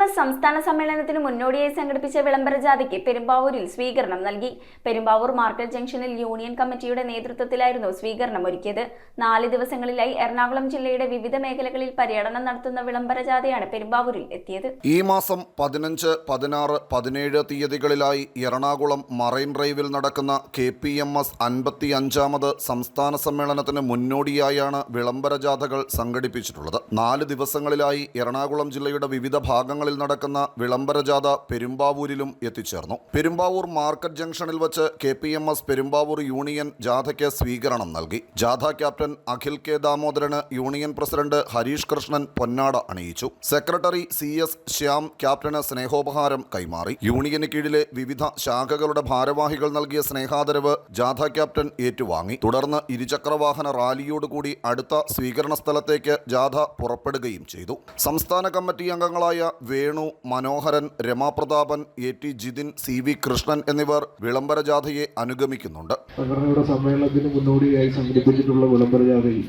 KPMS സംസ്ഥാന സമ്മേളനത്തിന് മുന്നോടിയായി സംഘടിപ്പിച്ച വിളംബര ജാഥയ്ക്ക് പെരുമ്പാവൂരിൽ സ്വീകരണം നൽകി. പെരുമ്പാവൂർ മാർക്കറ്റ് ജംഗ്ഷനിൽ യൂണിയൻ കമ്മിറ്റിയുടെ നേതൃത്വത്തിലായിരുന്നു സ്വീകരണം ഒരുക്കിയത്. 4 ദിവസങ്ങളിലായി എറണാകുളം ജില്ലയുടെ വിവിധ മേഖലകളിൽ പര്യടനം നടത്തുന്ന വിളംബര ജാഥയാണ് പെരുമ്പാവൂരിൽ എത്തിയത്. ഈ മാസം 15, 16, 17 തീയതികളിലായി എറണാകുളം മറൈൻ ഡ്രൈവിൽ നടക്കുന്ന KPMS 55ാമത് സംസ്ഥാന സമ്മേളനത്തിന് മുന്നോടിയായാണ് വിളംബര ജാഥകൾ സംഘടിപ്പിച്ചിട്ടുള്ളത്. 4 ദിവസങ്ങളിലായി എറണാകുളം ജില്ലയുടെ വിവിധ ഭാഗങ്ങളിൽ നടക്കുന്ന വിളംബര ജാഥ പെരുമ്പാവൂരിലും എത്തിച്ചേർന്നു. പെരുമ്പാവൂർ മാർക്കറ്റ് ജംഗ്ഷനിൽ വച്ച് KPMS പെരുമ്പാവൂർ യൂണിയൻ ജാഥയ്ക്ക് സ്വീകരണം നൽകി. ജാഥ ക്യാപ്റ്റൻ അഖിൽ കെ ദാമോദരന് യൂണിയൻ പ്രസിഡന്റ് ഹരീഷ് കൃഷ്ണൻ പൊന്നാട അണിയിച്ചു. സെക്രട്ടറി CS ശ്യാം ക്യാപ്റ്റന് സ്നേഹോപഹാരം കൈമാറി. യൂണിയന് കീഴിലെ വിവിധ ശാഖകളുടെ ഭാരവാഹികൾ നൽകിയ സ്നേഹാദരവ് ജാഥ ക്യാപ്റ്റൻ ഏറ്റുവാങ്ങി. തുടർന്ന് ഇരുചക്രവാഹന റാലിയോടുകൂടി അടുത്ത സ്വീകരണ സ്ഥലത്തേക്ക് ജാഥ പുറപ്പെടുകയും ചെയ്തു. സംസ്ഥാന കമ്മിറ്റി അംഗങ്ങളായ വേണു, മനോഹരൻ, രമാപ്രതാപൻ, AT ജിതിൻ, CV കൃഷ്ണൻ എന്നിവർ വിളംബര ജാഥയെ അനുഗമിക്കുന്നുണ്ട്. സംഘടനയുടെ സമ്മേളനത്തിന് മുന്നോടിയായി സംഘടിപ്പിച്ചിട്ടുള്ള വിളംബര ജാഥയിൽ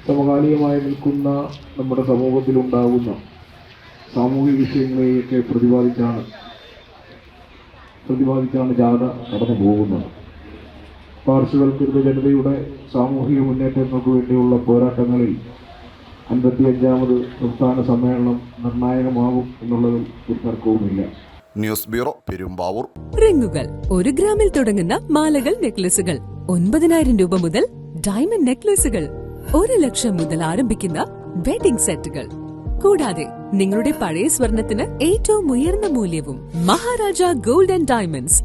സമകാലികമായി നിൽക്കുന്ന നമ്മുടെ സമൂഹത്തിലുണ്ടാകുന്ന സാമൂഹിക വിഷയങ്ങളെയൊക്കെ പ്രതിപാദിച്ചാണ് ജാഥ കടന്നു പോകുന്നത്. പാർശ്വവൽക്കൃത ജനതയുടെ സാമൂഹിക മുന്നേറ്റങ്ങൾക്ക് വേണ്ടിയുള്ള പോരാട്ടങ്ങളിൽ 55ാമത് സംസ്ഥാന സമ്മേളനം നിർണായകമാകും എന്നുള്ളതിൽ ഒരു തർക്കവുമില്ല. News bureau, Perumbavoor. റിങ്ങുകൾ 1 ഗ്രാമിൽ തുടങ്ങുന്ന മാലകൾ, നെക്ലസുകൾ 9,000 രൂപ മുതൽ ഡയമണ്ട് നെക്ലസുകൾ 1 ലക്ഷം മുതൽ ആരംഭിക്കുന്ന വെഡിംഗ് സെറ്റുകൾ. കൂടാതെ നിങ്ങളുടെ പഴയ സ്വർണത്തിന് ഏറ്റവും ഉയർന്ന മൂല്യവും. Maharaja gold and diamonds,